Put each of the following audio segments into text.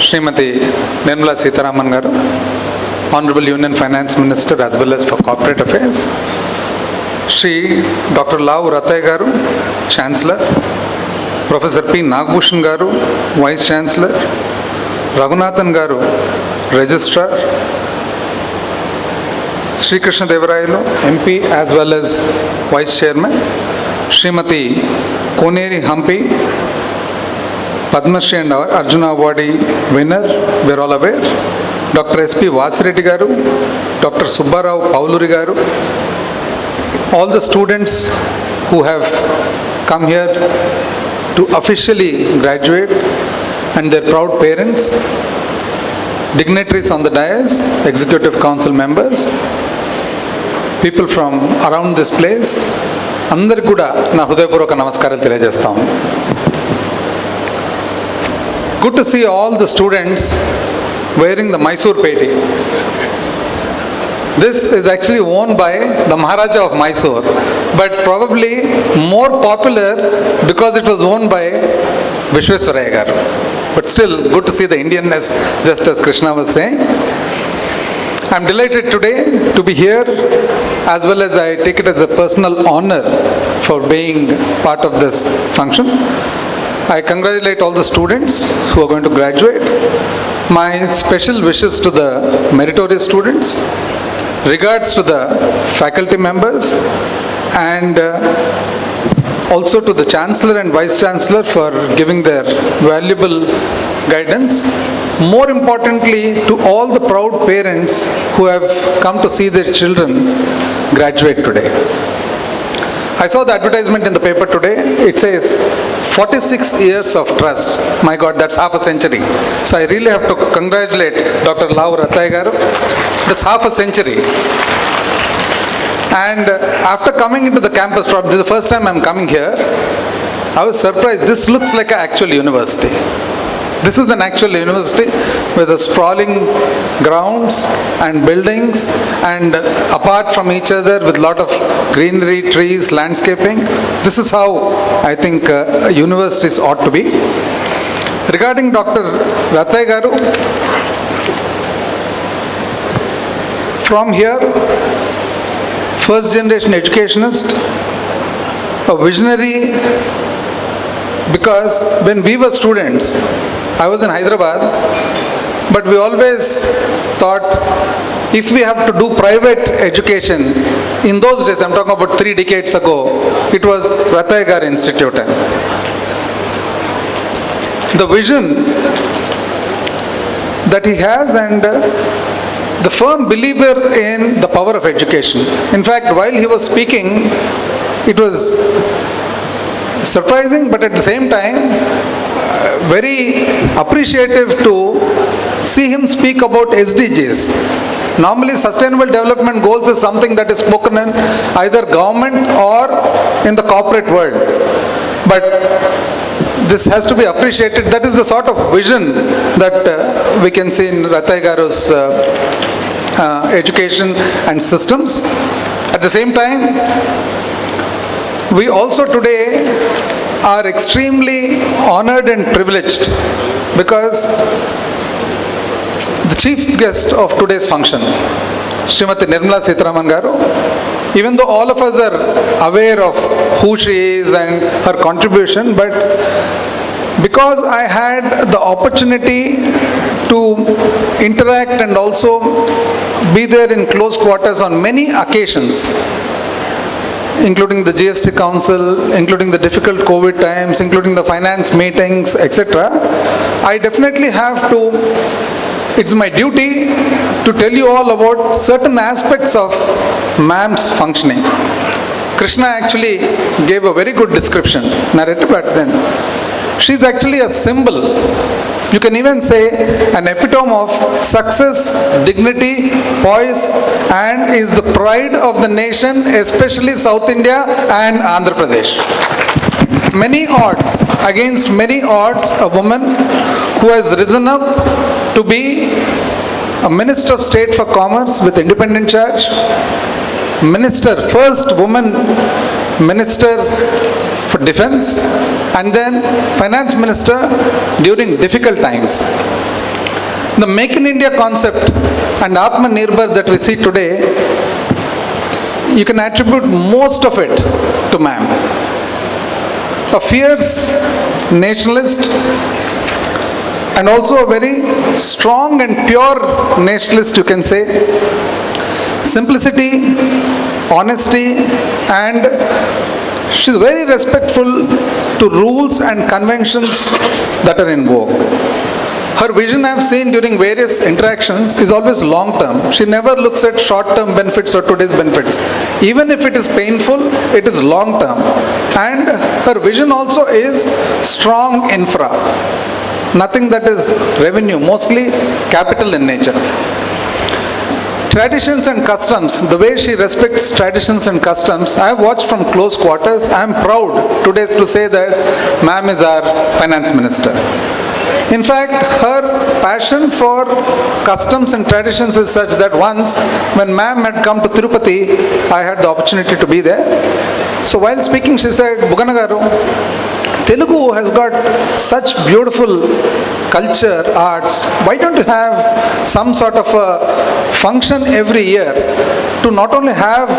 Srimati Nirmala Sitharaman garu, Honorable Union Finance Minister as well as for Corporate Affairs, Shri Dr. Lau Ratay garu, Chancellor, Professor P. Nagbhushan garu, Vice Chancellor, Raghunathan garu, Registrar, Sri Krishna Devarayalo, MP as well as Vice Chairman, Srimati Koneri Hampi, Padma Shri and Arjuna Awardee winner, we are all aware, Dr. S.P. Vasireddy garu, Dr. Subbarao Pauluri garu, all the students who have come here to officially graduate and their proud parents, dignitaries on the dais, executive council members, people from around this place, అందరికి కూడా నా హృదయపూర్వక నమస్కారాలు తెలియజేస్తాను. Good to see all the students wearing the Mysore Peti. This is actually worn by the Maharaja of Mysore, but probably more popular because it was worn by Vfstr garu. But still, good to see the Indianness, just as Krishna was saying. I am delighted today to be here, as well as I take it as a personal honor for being part of this function. I congratulate all the students who are going to graduate. My special wishes to the meritorious students, regards to the faculty members, and also to the Chancellor and Vice Chancellor for giving their valuable guidance. More importantly, to all the proud parents who have come to see their children graduate today. I saw the advertisement in the paper today. It says 46 years of trust. My God, that's half a century. So I really have to congratulate Dr. Lau Ratay garu. That's half a century. And after coming into the campus, probably the first time I'm coming here, I was surprised. This looks like an actual university. This is an actual university with a sprawling grounds and buildings, and apart from each other with lot of greenery, trees, landscaping. This is how I think universities ought to be. Regarding Dr. Ratay garu, from here, first generation educationist, a visionary, because when we were students, I was in Hyderabad, but we always thought if we have to do private education, in those days, I'm talking about 3 decades ago, it was Ratay garu Institute. The vision that he has and the firm believer in the power of education. In fact, while he was speaking, it was surprising, but at the same time, very appreciative to see him speak about SDGs. Normally, sustainable development goals is something that is spoken in either government or in the corporate world. But this has to be appreciated. That is the sort of vision that we can see in Ratay garu's education and systems. At the same time, we also today are extremely honored and privileged because the chief guest of today's function, Srimati Nirmala Sitharaman garu, even though all of us are aware of who she is and her contribution, but because I had the opportunity to interact and also be there in close quarters on many occasions, including the GST Council, including the difficult COVID times, including the finance meetings, etc. I definitely have to, it's my duty to tell you all about certain aspects of ma'am's functioning. Krishna actually gave a very good description, narrative, but then she's actually a symbol. You can even say an epitome of success, dignity, poise, and is the pride of the nation, especially South India and Andhra Pradesh. Many odds, against many odds, a woman who has risen up to be a Minister of State for Commerce with independent charge, Minister, first woman Minister for Defense, and then Finance Minister during difficult times. The Make in India concept and Atmanirbhar that we see today, you can attribute most of it to ma'am. A fierce nationalist and also a very strong and pure nationalist, you can say. Simplicity, honesty, and she's very respectful to rules and conventions that are in vogue. Her vision I've seen during various interactions is always long term. She never looks at short term benefits or today's benefits. Even if it is painful, it is long term. And her vision also is strong infra. Nothing that is revenue, mostly capital in nature. Traditions and customs, the way she respects traditions and customs, I have watched from close quarters. I am proud today to say that ma'am is our finance minister. In fact, her passion for customs and traditions is such that once when ma'am had come to Tirupati, I had the opportunity to be there. So while speaking, she said, Buggana garu, Telugu has got such beautiful culture, arts. Why don't you have some sort of a function every year to not only have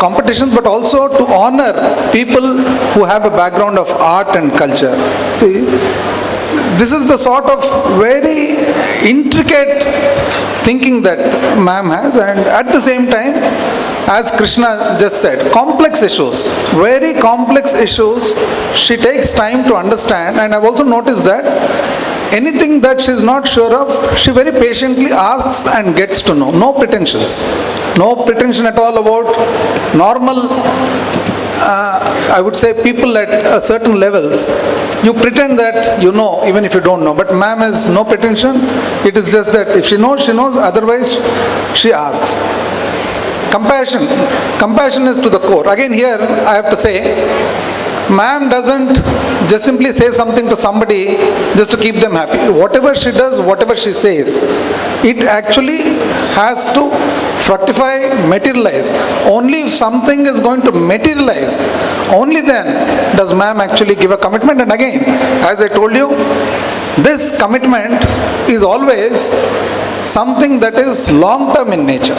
competitions but also to honor people who have a background of art and culture? This is the sort of very intricate thinking that ma'am has, and at the same time, as Krishna just said, complex issues, very complex issues, she takes time to understand. And I've also noticed that anything that she's not sure of, she very patiently asks and gets to know. No pretensions. No pretension at all about normal, I would say, people at a certain levels. You pretend that you know, even if you don't know. But ma'am has no pretension. It is just that if she knows, she knows. Otherwise, she asks. Compassion. Compassion is to the core. Again, here I have to say, ma'am doesn't just simply say something to somebody just to keep them happy. Whatever she does, whatever she says, it actually has to fructify, materialize. Only if something is going to materialize, only then does ma'am actually give a commitment. And again, as I told you, this commitment is always something that is long-term in nature.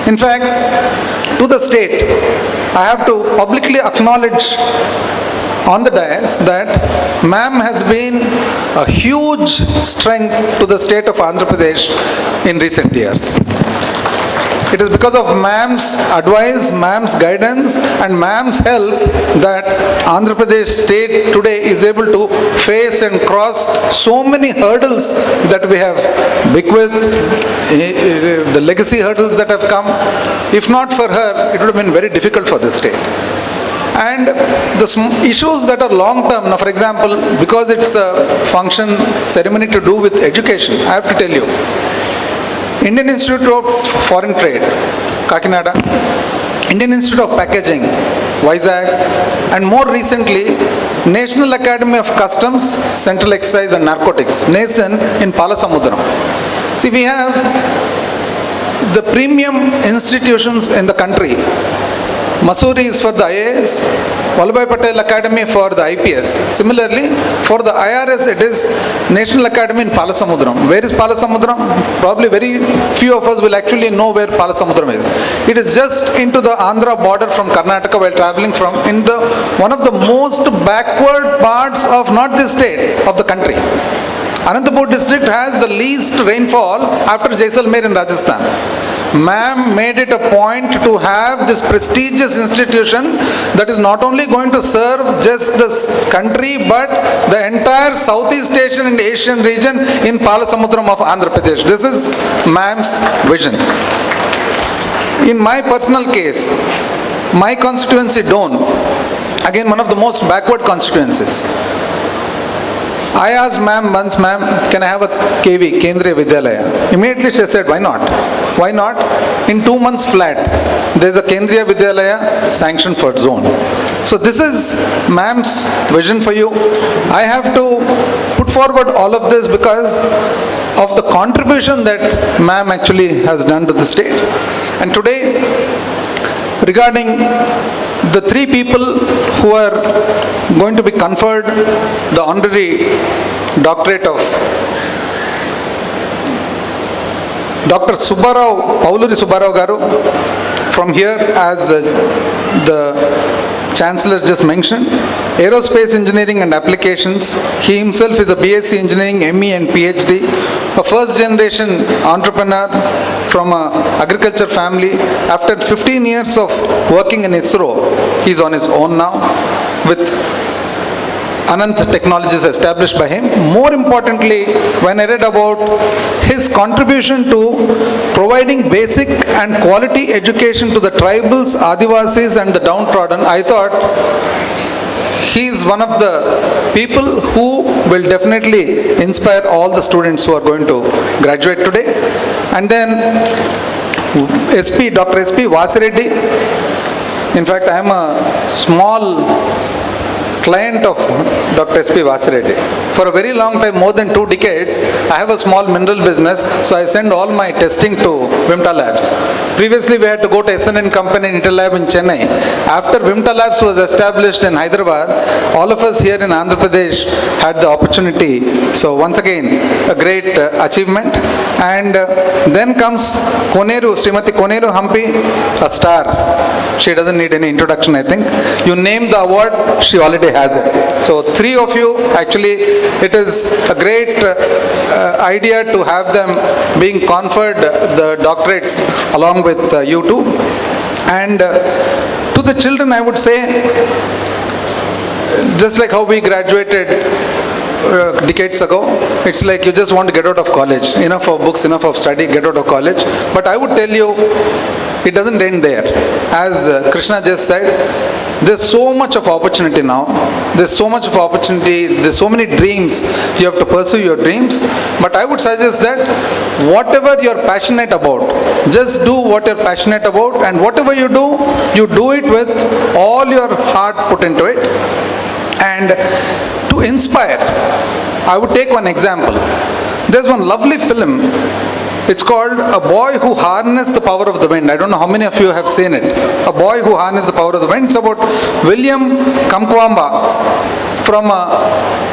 In fact, to the state, I have to publicly acknowledge on the dais that ma'am has been a huge strength to the state of Andhra Pradesh in recent years. It is because of ma'am's advice, ma'am's guidance, and ma'am's help that Andhra Pradesh state today is able to face and cross so many hurdles that we have bequeathed, the legacy hurdles that have come. If not for her, it would have been very difficult for the state. And the issues that are long term, now for example, because it's a function ceremony to do with education, I have to tell you, Indian Institute of Foreign Trade, Kakinada, Indian Institute of Packaging, Vizag, and more recently, National Academy of Customs, Central Excise and Narcotics, NACEN in Palasamudram. See, we have the premium institutions in the country. Mussoorie is for the IAS, Vallabhbhai Patel Academy for the IPS. Similarly, for the IRS, it is National Academy in Palasamudram. Where is Palasamudram? Probably very few of us will actually know where Palasamudram is. It is just into the Andhra border from Karnataka while traveling from in the one of the most backward parts of not this state, of the country. Anantapur district has the least rainfall after Jaisalmer in Rajasthan. Ma'am made it a point to have this prestigious institution that is not only going to serve just this country but the entire Southeast Asian and Asian region in Palasamudram of Andhra Pradesh. This is ma'am's vision. In my personal case, my constituency Doon, again one of the most backward constituencies. I asked ma'am once, ma'am, can I have a KV, Kendriya Vidyalaya? Immediately she said, why not? Why not? In 2 months flat, there is a Kendriya Vidyalaya sanctioned for zone. So this is ma'am's vision for you. I have to put forward all of this because of the contribution that ma'am actually has done to the state. And today, regarding the 3 people who are going to be conferred the honorary doctorate of Dr. Subbarao, Pauluri Subbarao Garu, from here, as the Chancellor just mentioned, Aerospace Engineering and Applications. He himself is a BSc Engineering, ME and PhD, a first generation entrepreneur from an agriculture family. After 15 years of working in ISRO, he's on his own now with Anant Technologies established by him. More importantly, when I read about his contribution to providing basic and quality education to the tribals, Adivasis and the downtrodden, I thought he is one of the people who will definitely inspire all the students who are going to graduate today. And then Dr. SP Vasireddy. In fact, I am a small client of Dr. SP Vasireddy. For a very long time, more than 2 decades, I have a small mineral business, so I send all my testing to Vimta Labs. Previously, we had to go to SNN company in Interlab in Chennai. After Vimta Labs was established in Hyderabad, all of us here in Andhra Pradesh had the opportunity. So once again, a great achievement. And then comes Koneru, Srimati Koneru Hampi, a star. She doesn't need any introduction, I think. You name the award, she already has it. So 3 of you, actually, it is a great idea to have them being conferred the doctorates along with you two. And to the children, I would say, just like how we graduated decades ago, it's like you just want to get out of college. Enough of books, enough of study, get out of college. But I would tell you, it doesn't end there. As Krishna just said, there's so much of opportunity now. There's so much of opportunity. There's so many dreams. You have to pursue your dreams. But I would suggest that whatever you're passionate about, just do what you're passionate about, and whatever you do it with all your heart put into it. And to inspire, I would take one example. There's one lovely film. It's called A Boy Who Harnessed the Power of the Wind. I don't know how many of you have seen it. A Boy Who Harnessed the Power of the Wind. It's about William Kamkwamba from a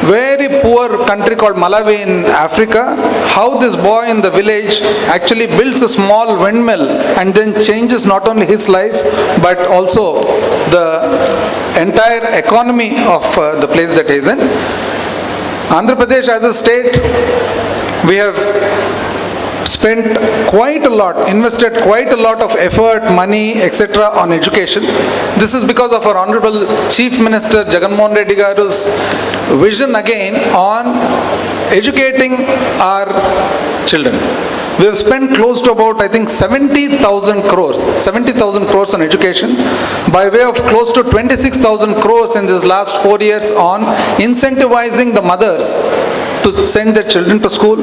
very poor country called Malawi in Africa. How this boy in the village actually builds a small windmill and then changes not only his life but also the entire economy of the place that he is in. Andhra Pradesh as a state, we have spent quite a lot, invested quite a lot of effort, money, etc. on education. This is because of our Honorable Chief Minister Jagan Mohan Reddy Garu's vision again on educating our children. We have spent close to about, I think, 70,000 crores on education, by way of close to 26,000 crores in this last 4 years on incentivizing the mothers to send their children to school.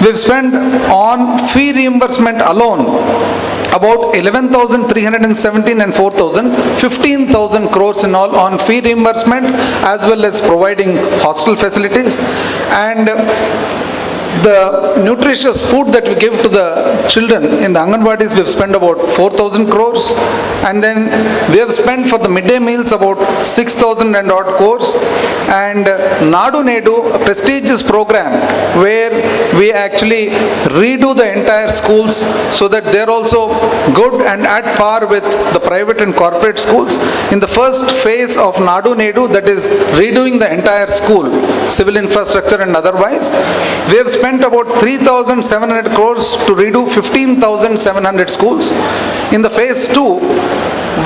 We've spent on fee reimbursement alone about 11,317 and 4,000, 15,000 crores in all on fee reimbursement, as well as providing hostel facilities. And the nutritious food that we give to the children in the Anganwadis, we have spent about 4,000 crores. And then we have spent for the midday meals about 6,000 and odd crores. And Nadu Nedu, a prestigious program where we actually redo the entire schools so that they're also good and at par with the private and corporate schools. In the first phase of Nadu Nedu, that is redoing the entire school, civil infrastructure and otherwise, we have spent about 3,700 crores to redo 15,700 schools. In the phase 2,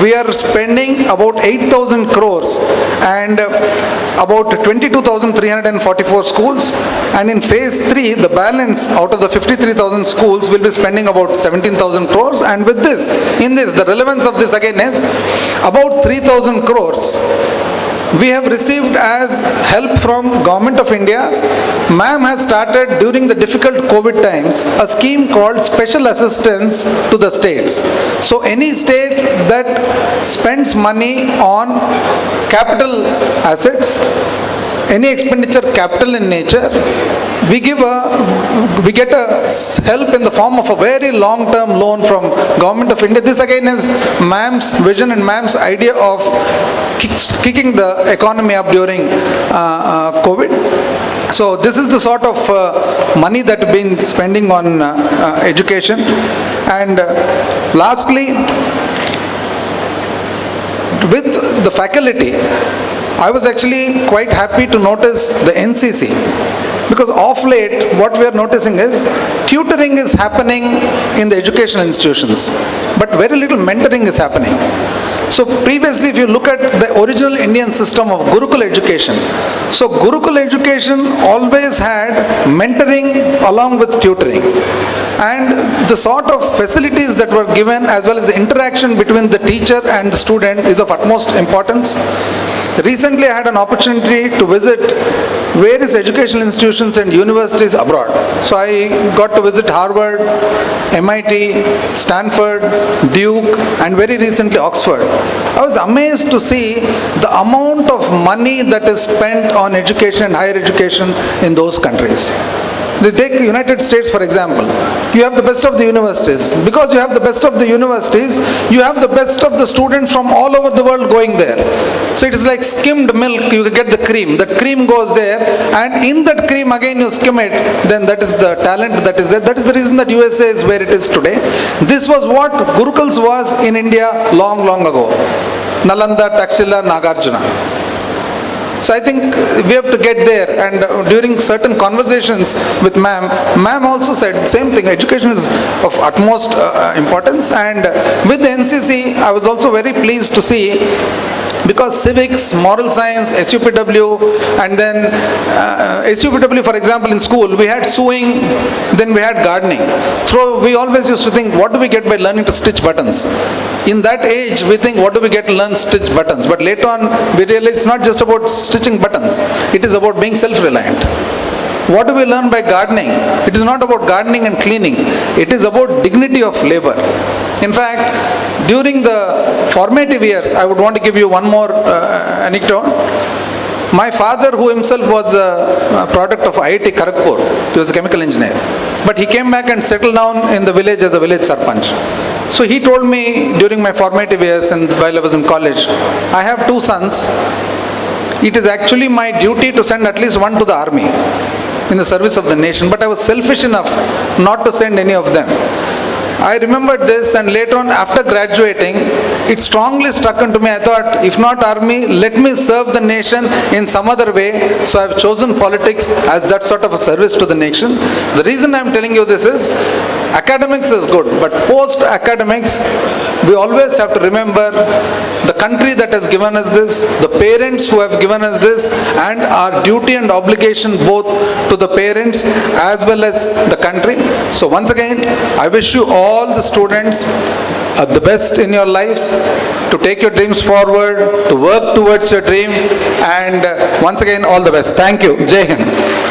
we are spending about 8,000 crores and about 22,344 schools. And in phase 3, the balance out of the 53,000 schools will be spending about 17,000 crores. And with this, the relevance of this again is about 3,000 crores we have received as help from Government of India. Ma'am has started during the difficult COVID times a scheme called Special Assistance to the States. So any state that spends money on capital assets, any expenditure capital in nature, we get a help in the form of a very long-term loan from Government of India. This again is ma'am's vision and ma'am's idea of kicking the economy up during COVID. So this is the sort of money that we've been spending on education. And lastly, with the faculty, I was actually quite happy to notice the NCC, because of late what we are noticing is tutoring is happening in the educational institutions, but very little mentoring is happening. So previously, if you look at the original Indian system of Gurukul education, so Gurukul education always had mentoring along with tutoring. And the sort of facilities that were given, as well as the interaction between the teacher and the student, is of utmost importance. Recently, I had an opportunity to visit various educational institutions and universities abroad. So I got to visit Harvard, MIT, Stanford, Duke, and very recently Oxford. I was amazed to see the amount of money that is spent on education and higher education in those countries. Take United States, for example. You have the best of the universities. Because you have the best of the universities, you have the best of the students from all over the world going there. So it is like skimmed milk, you get the cream. That cream goes there, and in that cream again you skim it, then that is the talent that is there. That is the reason that USA is where it is today. This was what Gurukuls was in India long, long ago. Nalanda, Takshila, Nagarjuna. So I think we have to get there, and during certain conversations with ma'am also said same thing, education is of utmost importance. And with the NCC, I was also very pleased to see, because civics, moral science, SUPW, and then SUPW, for example, in school, we had sewing, then we had gardening. So we always used to think, what do we get by learning to stitch buttons? In that age, we think, what do we get to learn stitch buttons? But later on, we realize it's not just about stitching buttons. It is about being self-reliant. What do we learn by gardening? It is not about gardening and cleaning. It is about dignity of labor. In fact, during the formative years, I would want to give you one more anecdote. My father, who himself was a product of IIT Kharagpur, he was a chemical engineer, but he came back and settled down in the village as a village sarpanch. So he told me during my formative years and while I was in college, I have 2 sons. It is actually my duty to send at least one to the army in the service of the nation, but I was selfish enough not to send any of them. I remembered this, and later on, after graduating, it strongly struck into me. I thought, if not army, let me serve the nation in some other way. So I've chosen politics as that sort of a service to the nation. The reason I'm telling you this is, academics is good, but post-academics, we always have to remember the country that has given us this, the parents who have given us this, and our duty and obligation both to the parents as well as the country. So once again, I wish you all the students the best in your lives, to take your dreams forward, to work towards your dream, and once again, all the best. Thank you. Jai Hind.